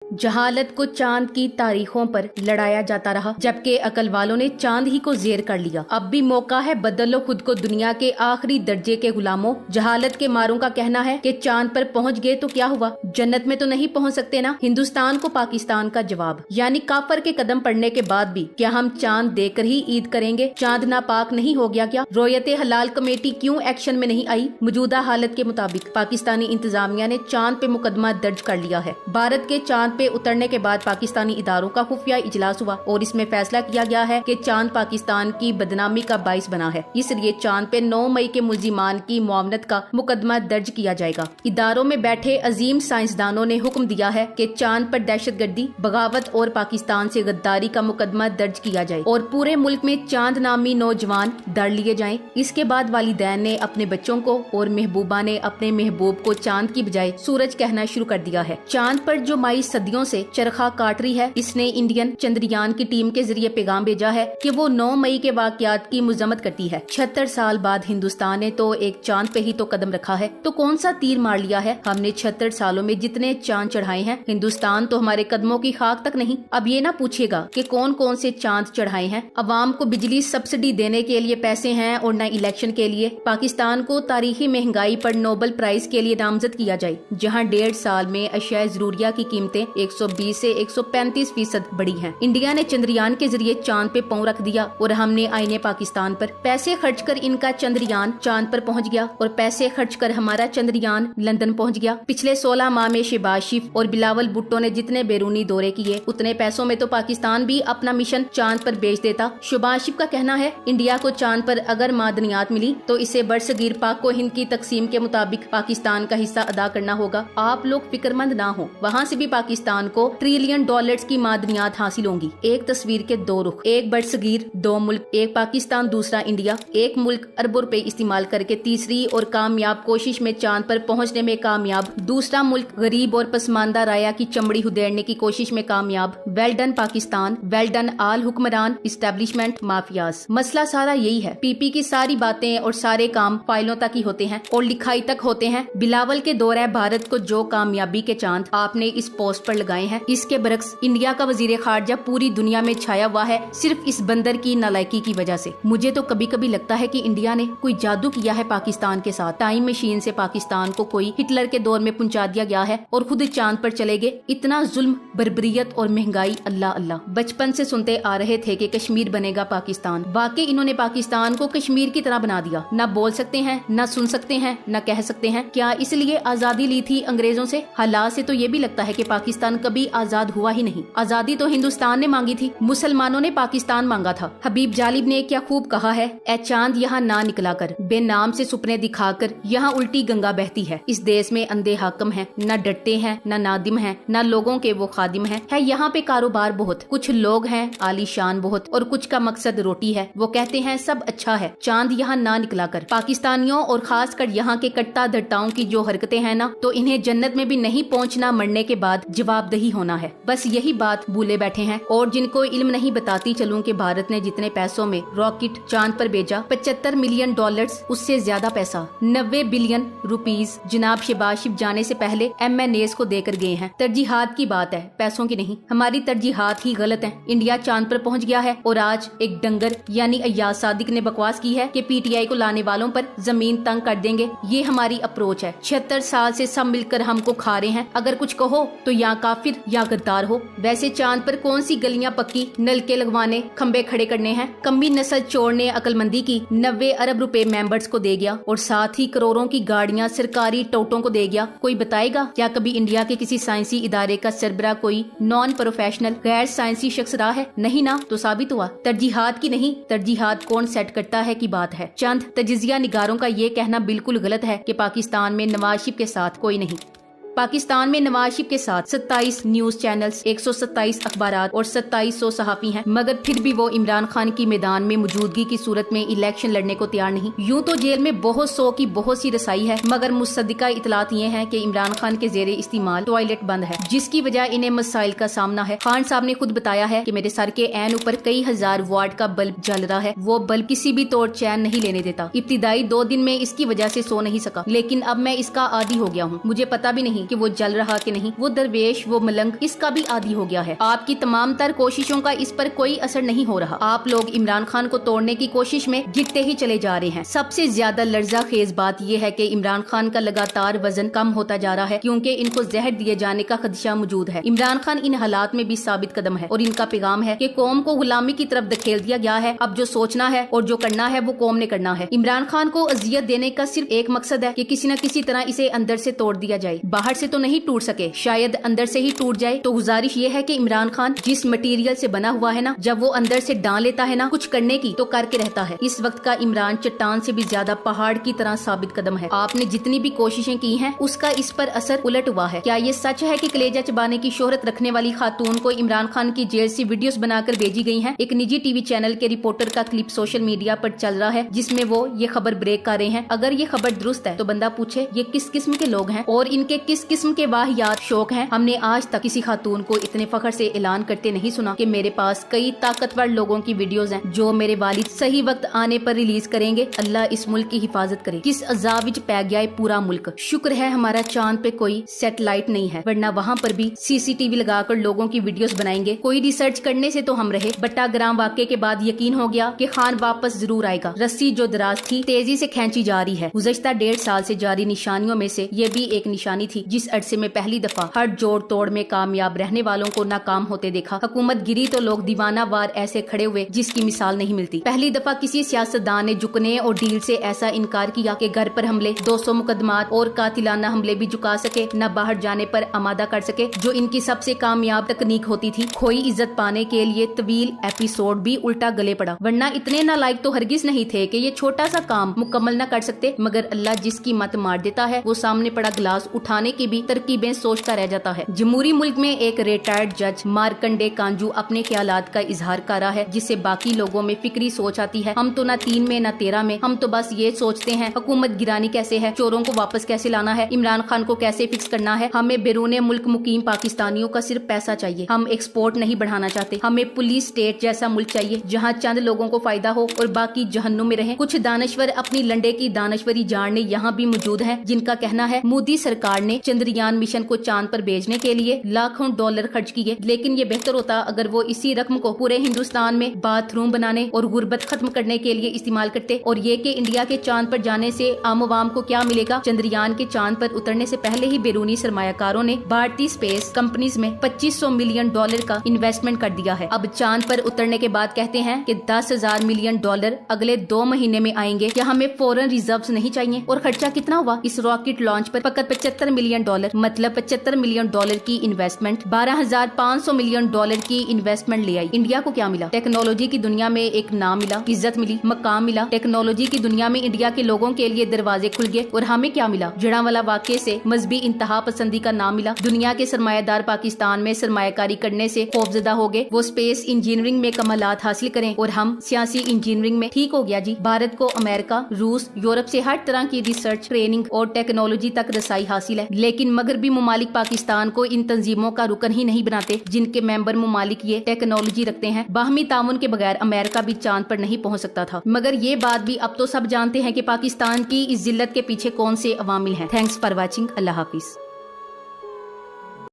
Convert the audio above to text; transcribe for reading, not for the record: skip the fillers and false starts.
जहालत को चांद की तारीखों पर लड़ाया जाता रहा, जबकि अकल वालों ने चांद ही को जेर कर लिया। अब भी मौका है, बदल लो खुद को दुनिया के आखिरी दर्जे के गुलामों। जहालत के मारों का कहना है कि चांद पर पहुंच गए तो क्या हुआ, जन्नत में तो नहीं पहुंच सकते ना। हिंदुस्तान को पाकिस्तान का जवाब, यानी काफर के कदम पड़ने के बाद भी क्या हम चांद देकर ही ईद करेंगे? चांद नापाक नहीं हो गया क्या? रोयते हलाल कमेटी क्यों एक्शन में नहीं आई? मौजूदा हालत के मुताबिक पाकिस्तानी इंतजामिया ने चांद पे मुकदमा दर्ज कर लिया है। भारत के चांद पे उतरने के बाद पाकिस्तानी इदारों का खुफिया इजलास हुआ और इसमें फैसला किया गया है कि चांद पाकिस्तान की बदनामी का बाइस बना है, इसलिए चांद पे 9 मई के मुल्जिमान की मुआवनत का मुकदमा दर्ज किया जाएगा। इदारों में बैठे अजीम साइंसदानों ने हुक्म दिया है कि चांद पर दहशतगर्दी, बगावत और पाकिस्तान से गद्दारी का मुकदमा दर्ज किया जाए और पूरे मुल्क में चांद नामी नौजवान दर लिए जाएं। इसके बाद वालिदैन ने अपने बच्चों को और महबूबा ने अपने महबूब को चांद की बजाय सूरज कहना शुरू कर दिया है। चांद पर जो माई सदियों से चरखा काट रही है, इसने इंडियन चंद्रयान की टीम के जरिए पैगाम भेजा है कि वो 9 मई के वाकयात की मजम्मत करती है। 76 साल बाद हिंदुस्तान ने तो एक चांद पे ही तो कदम रखा है, तो कौन सा तीर मार लिया है? हमने 76 सालों में जितने चांद चढ़ाए हैं, हिंदुस्तान तो हमारे कदमों की खाक तक नहीं। अब ये ना पूछेगा कि कौन कौन से चांद चढ़ाए हैं। अवाम को बिजली सब्सिडी देने के लिए पैसे हैं और न इलेक्शन के लिए। पाकिस्तान को तारीखी महंगाई पर नोबेल प्राइज के लिए नामजद किया जाए, जहाँ 1.5 साल में अशिया जरूरिया की कीमतें 120 से 135% बढ़ी हैं। इंडिया ने चंद्रयान के जरिए चांद पे पांव रख दिया और हमने आईने पाकिस्तान पर। पैसे खर्च कर इनका चंद्रयान चांद पर पहुंच गया और पैसे खर्च कर हमारा चंद्रयान लंदन पहुंच गया। पिछले 16 माह में शहबाज शरीफ और बिलावल भुट्टो ने जितने बैरूनी दौरे किए, उतने पैसों में तो पाकिस्तान भी अपना मिशन चांद पर भेज देता। शहबाज शरीफ का कहना है, इंडिया को चांद पर अगर मादनियात मिली तो इसे बरसगीर पाक को हिंद की तकसीम के मुताबिक पाकिस्तान का हिस्सा अदा करना होगा। आप लोग फिक्रमंद ना हो, वहाँ से भी पाकिस्तान को ट्रिलियन डॉलर्स की मादनियात हासिल होंगी। एक तस्वीर के दो रुख, एक बरसगीर, 2 मुल्क, एक पाकिस्तान, दूसरा इंडिया। एक मुल्क अरबों रुपए इस्तेमाल करके तीसरी और कामयाब कोशिश में चांद पर पहुंचने में कामयाब, दूसरा मुल्क गरीब और पसमानदा राया की चमड़ी उधेड़ने की कोशिश में कामयाब। Well done Pakistan, well done all हुक्मरान, इस्टेब्लिशमेंट, माफियाज। मसला सारा यही है। पीपी की सारी बातें और सारे काम फाइलों तक ही होते हैं और लिखाई तक होते हैं। बिलावल के दौरे भारत को जो कामयाबी के चांद आपने इस पोस्ट पर लगाए हैं, इसके बरक्स इंडिया का वजीर खारजा पूरी दुनिया में छाया हुआ है, सिर्फ इस बंदर की नालायकी की वजह से। मुझे तो कभी कभी लगता है कि इंडिया ने कोई जादू किया है पाकिस्तान के साथ। टाइम मशीन से पाकिस्तान को कोई हिटलर के दौर में पहुंचा दिया गया है और खुद चांद पर चले गए। इतना जुल्म, बर्बरियत और महंगाई, अल्लाह अल्लाह। बचपन से सुनते आ रहे थे कि कश्मीर बनेगा पाकिस्तान। वाकई इन्होंने पाकिस्तान को कश्मीर की तरह बना दिया। न बोल सकते हैं, न सुन सकते हैं, न कह सकते हैं। क्या इसलिए आजादी ली थी अंग्रेजों से? हालात से तो ये भी लगता है कि पाकिस्तान कभी आजाद हुआ ही नहीं। आजादी तो हिंदुस्तान ने मांगी थी, मुसलमानों ने पाकिस्तान मांगा था। हबीब जालिब ने क्या खूब कहा है, ए चांद यहाँ ना निकला कर, बेनाम से सुपने दिखाकर यहाँ उल्टी गंगा बहती है। इस देश में अंधे हाकम हैं, न डटे हैं, न नादिम हैं, न लोगों के वो खादिम हैं। है यहाँ पे कारोबार बहुत, कुछ लोग हैं आलीशान बहुत और कुछ का मकसद रोटी है। वो कहते हैं सब अच्छा है, चांद यहाँ ना निकला कर। पाकिस्तानियों और खास कर यहाँ के कट्टा धट्टाओं की जो हरकतें हैं ना, तो इन्हें जन्नत में भी नहीं पहुँचना, मरने के बाद जवाबदेही होना है। बस यही बात भूले बैठे हैं। और जिनको इल्म नहीं बताती चलूं कि भारत ने जितने पैसों में रॉकेट चांद पर भेजा, 75 मिलियन डॉलर्स, उससे ज्यादा पैसा 90 बिलियन रुपीस जनाब शहबाज शरीफ जाने से पहले MNAs को देकर गए हैं। तरजीहात की बात है, पैसों की नहीं। हमारी तरजीहात ही गलत हैं। इंडिया चांद पर पहुंच गया है और आज एक डंगर यानी अय्याज सादिक ने बकवास की है कि PTI को लाने वालों पर जमीन तंग कर देंगे। ये हमारी अप्रोच है। 76 साल से सब मिलकर हमको खा रहे हैं। अगर कुछ कहो तो या काफिर या गद्दार हो। वैसे चांद पर कौन सी गलियां पक्की, नलके लगवाने, खंबे खड़े करने हैं? कमी नस्ल छोड़ने अकलमंदी की 90 अरब रुपए मेंबर्स को दे गया और साथ ही करोड़ों की गाड़ियां सरकारी टोटों को दे गया। कोई बताएगा क्या कभी इंडिया के किसी साइंसी इदारे का सरबरा कोई नॉन प्रोफेशनल गैर साइंसी शख्स रहा है? नहीं ना, तो साबित हुआ तरजीहात की नहीं, तरजीहात कौन सेट करता है की बात है। चंद तजिजिया निगारों का ये कहना बिल्कुल गलत है कि पाकिस्तान में नवाज शरीफ के साथ कोई नहीं। पाकिस्तान में नवाज शरीफ के साथ 27 न्यूज चैनल्स, 127 अखबारात और 2700 सहाफी हैं, मगर फिर भी वो इमरान खान की मैदान में मौजूदगी की सूरत में इलेक्शन लड़ने को तैयार नहीं। यूं तो जेल में बहुत सौ की बहुत सी रसाई है, मगर मुसद्दिका इतलात ये है कि इमरान खान के जेरे इस्तेमाल टॉयलेट बंद है, जिसकी वजह इन्हें मसाइल का सामना है। खान साहब ने खुद बताया है कि मेरे सर के ऐन ऊपर कई हजार वाट का बल्ब जल रहा है। वो बल्ब किसी भी तौर चैन नहीं लेने देता। इब्तिदाई 2 दिन में इसकी वजह से सो नहीं सका, लेकिन अब मैं इसका आदी हो गया हूँ। मुझे पता भी नहीं कि वो जल रहा कि नहीं, वो दरवेश, वो मलंग इसका भी आदी हो गया है। आपकी तमाम तर कोशिशों का इस पर कोई असर नहीं हो रहा। आप लोग इमरान खान को तोड़ने की कोशिश में गिरते ही चले जा रहे हैं। सबसे ज्यादा लर्जा खेज बात यह है कि इमरान खान का लगातार वजन कम होता जा रहा है क्योंकि इनको जहर दिए जाने का खदशा मौजूद है। इमरान खान इन हालात में भी साबित कदम है और इनका पैगाम है कि कौम को गुलामी की तरफ धकेल दिया गया है। अब जो सोचना है और जो करना है वो कौम ने करना है। इमरान खान को अजियत देने का सिर्फ एक मकसद है कि किसी न किसी तरह इसे अंदर से तोड़ दिया जाए। बाहर से तो नहीं टूट सके, शायद अंदर से ही टूट जाए। तो गुजारिश ये है कि इमरान खान जिस मटेरियल से बना हुआ है ना, जब वो अंदर से डाल लेता है ना कुछ करने की तो करके रहता है। इस वक्त का इमरान चट्टान से भी ज्यादा पहाड़ की तरह साबित कदम है। आपने जितनी भी कोशिशें की हैं उसका इस पर असर उलट हुआ है। क्या ये सच है कि कलेजा चबाने की शोहरत रखने वाली खातून को इमरान खान की जेल से वीडियोस बनाकर भेजी गई हैं? एक निजी टीवी चैनल के रिपोर्टर का क्लिप सोशल मीडिया पर चल रहा है जिसमें वो ये खबर ब्रेक कर रहे हैं। अगर ये खबर दुरुस्त है तो बंदा पूछे ये किस किस्म के लोग हैं और इनके किस किस्म के वाहियात शौक हैं। हमने आज तक किसी खातून को इतने फख्र से ऐलान करते नहीं सुना कि मेरे पास कई ताकतवर लोगों की वीडियोस हैं जो मेरे वालिद सही वक्त आने पर रिलीज करेंगे। अल्लाह इस मुल्क की हिफाजत करे। किस अजाब विच पै गया है पूरा मुल्क। शुक्र है हमारा चांद पे कोई सैटेलाइट नहीं है, वरना वहाँ पर भी सीसीटीवी लगाकर लोगों की वीडियोस बनाएंगे। कोई रिसर्च करने से तो हम रहे। बट्टाग्राम वाक़े के बाद यकीन हो गया कि खान वापस जरूर आएगा। रस्सी जो दराज थी तेजी से खींची जा रही है। गुज़श्ता 1.5 साल से जारी निशानियों में से ये भी एक निशानी थी। जिस अरसे में पहली दफा हर जोड़ तोड़ में कामयाब रहने वालों को नाकाम होते देखा। हुकूमत गिरी तो लोग दीवाना वार ऐसे खड़े हुए जिसकी मिसाल नहीं मिलती। पहली दफा किसी सियासतदान ने झुकने और डील से ऐसा इनकार किया कि घर पर हमले, 200 मुकदमात और कातिलाना हमले भी झुका सके, न बाहर जाने पर आमादा कर सके, जो इनकी सबसे कामयाब तकनीक होती थी। खोई इज्जत पाने के लिए तवील एपिसोड भी उल्टा गले पड़ा, वरना इतने नालायक तो हरगिज नहीं थे कि ये छोटा सा काम मुकम्मल न कर सकते। मगर अल्लाह जिसकी मत मार देता है वो सामने पड़ा गिलास उठाने की भी तरकीबें सोचता रह जाता है। जमहूरी मुल्क में एक रिटायर्ड जज मार्कंडे कांजू अपने ख्यालात का इजहार कर रहा है जिससे बाकी लोगों में फिक्री सोच आती है। हम तो ना 3 में ना 13 में, हम तो बस ये सोचते हैं हुकूमत गिरानी कैसे है, चोरों को वापस कैसे लाना है, इमरान खान को कैसे फिक्स करना है। हमें बैरूने मुल्क मुकीम पाकिस्तानियों का सिर्फ पैसा चाहिए। हम एक्सपोर्ट नहीं बढ़ाना चाहते। हमें पुलिस स्टेट जैसा मुल्क चाहिए जहाँ चंद लोगों को फायदा हो और बाकी जहन्नुम में रहे। कुछ दानश्वर अपनी लंडे की दानश्वरी जानने यहाँ भी मौजूद है जिनका कहना है मोदी सरकार ने चंद्रयान मिशन को चांद पर भेजने के लिए लाखों डॉलर खर्च किए, लेकिन ये बेहतर होता अगर वो इसी रकम को पूरे हिंदुस्तान में बाथरूम बनाने और गुर्बत खत्म करने के लिए इस्तेमाल करते। और ये कि इंडिया के चांद पर जाने से आम आवाम को क्या मिलेगा। चंद्रयान के चांद पर उतरने से पहले ही बैरूनी सरमायाकारों ने भारतीय स्पेस कंपनीज में $2500 मिलियन का इन्वेस्टमेंट कर दिया है। अब चांद पर उतरने के बाद कहते हैं कि $10,000 मिलियन अगले 2 महीने में आएंगे। क्या हमें फॉरेन रिजर्व्स नहीं चाहिए? और खर्चा कितना हुआ इस रॉकेट लॉन्च पर? फकत $75 मिलियन, मतलब $75 मिलियन की इन्वेस्टमेंट 12,500 मिलियन की इन्वेस्टमेंट ले आई। इंडिया को क्या मिला? टेक्नोलॉजी की दुनिया में एक नाम मिला, इज्जत मिली, मकाम मिला। टेक्नोलॉजी की दुनिया में इंडिया के लोगों के लिए दरवाजे खुल गए। और हमें क्या मिला? जड़ांवाला वाक़े से मजहबी इंतहा पसंदी का नाम मिला। दुनिया के सरमायादार पाकिस्तान में सरमायाकारी करने से खौफजदा हो गए। वो स्पेस इंजीनियरिंग में कमालात हासिल करें और हम सियासी इंजीनियरिंग में। ठीक हो गया जी। भारत को अमेरिका, रूस, यूरोप से हर तरह की रिसर्च, ट्रेनिंग और टेक्नोलॉजी तक रसाई हासिल है, लेकिन मगरबी मुमालिक पाकिस्तान को इन तंजीमों का रुकन ही नहीं बनाते जिनके मेंबर मुमालिक ये टेक्नोलॉजी रखते हैं। बाहमी तामुन के बगैर अमेरिका भी चांद पर नहीं पहुंच सकता था। मगर ये बात भी अब तो सब जानते हैं कि पाकिस्तान की इस जिल्लत के पीछे कौन से अवामिल हैं। Thanks for watching. Allah Hafiz.